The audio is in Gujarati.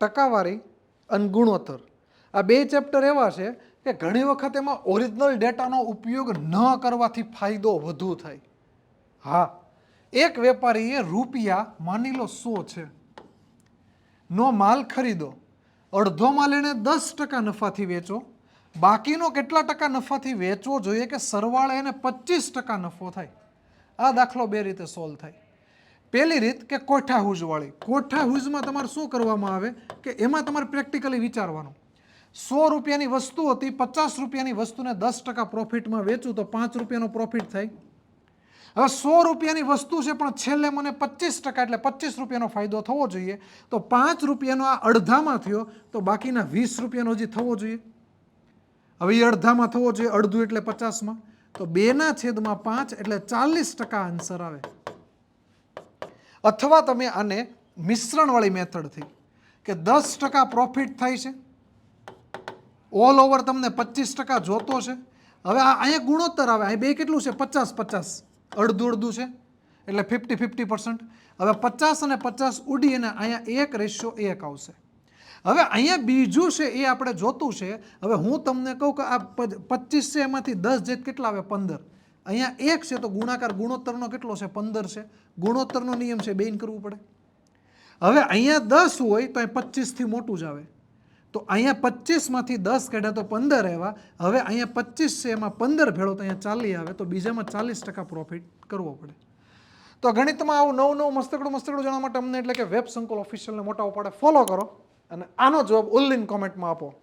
ટકાવારી અને ગુણોત્તર આ બે ચેપ્ટર એવા છે કે ઘણી વખત એમાં ઓરિજિનલ ડેટાનો ઉપયોગ ન કરવાથી ફાયદો વધુ થાય. હા, એક વેપારીએ રૂપિયા માની લો 100 છે નો માલ ખરીદો, અડધો માલ એને 10% નફાથી વેચો, બાકીનો કેટલા ટકા નફાથી વેચવો જોઈએ કે સરવાળે એને 25% નફો થાય. આ દાખલો બે રીતે સોલ્વ થાય. પહેલી રીત કે કોઠા હુઝવાળી. કોઠા હુઝમાં તમારે શું કરવામાં આવે કે એમાં તમારે પ્રેક્ટિકલી વિચારવાનું. 100 રૂપિયાની વસ્તુ હતી, 50 રૂપિયાની વસ્તુને 10% પ્રોફિટમાં વેચું તો 5 રૂપિયાનો પ્રોફિટ થાય. હવે 100 રૂપિયાની વસ્તુ છે પણ છેલ્લે મને 25% એટલે 25 રૂપિયાનો ફાયદો થવો જોઈએ, તો 5 રૂપિયાનો આ અડધામાં થયો તો બાકીના 20 રૂપિયાનો હજી થવો જોઈએ. હવે એ અડધામાં થવો જોઈએ, અડધું એટલે 50માં, તો 2/5 એટલે 40% આન્સર આવે. અથવા તમે આને મિશ્રણવાળી મેથડથી કે 10% પ્રોફિટ થાય છે, ઓલ ઓવર તમને 25% જોતો છે. હવે આ અહીંયા ગુણોત્તર આવે, અહીં બે કેટલું છે 50-50, અડધું અડધું છે એટલે 50-50%. હવે 50 અને 50 ઉડી અને અહીંયા 1:1 આવશે. હવે અહીંયા બીજું છે એ આપણે જોતું છે. હવે હું તમને કહું કે આ 25 છે એમાંથી 10 જેટ કેટલા આવે 15, અહીંયા 1 છે તો ગુણાકાર ગુણોત્તરનો કેટલો છે 15 છે. ગુણોત્તરનો નિયમ છે બેન કરવું પડે. હવે અહીંયા 10 હોય તો અહીં 25થી મોટું જ આવે, તો અહીંયા 25માંથી 10 કાઢ્યા તો 15 આવ્યા. હવે અહીંયા 25 છે એમાં 15 ભેળો તો અહીંયા 40 આવે, તો બીજામાં 40% પ્રોફિટ કરવો પડે. તો ગણિતમાં આવું નવું મસ્તકડું જાણવા માટે અમને એટલે કે વેબ સંકુલ ઓફિશિયલને મોટા ઉપાડે ફોલો કરો અને આનો જવાબ ઓનલાઈન કોમેન્ટમાં આપો.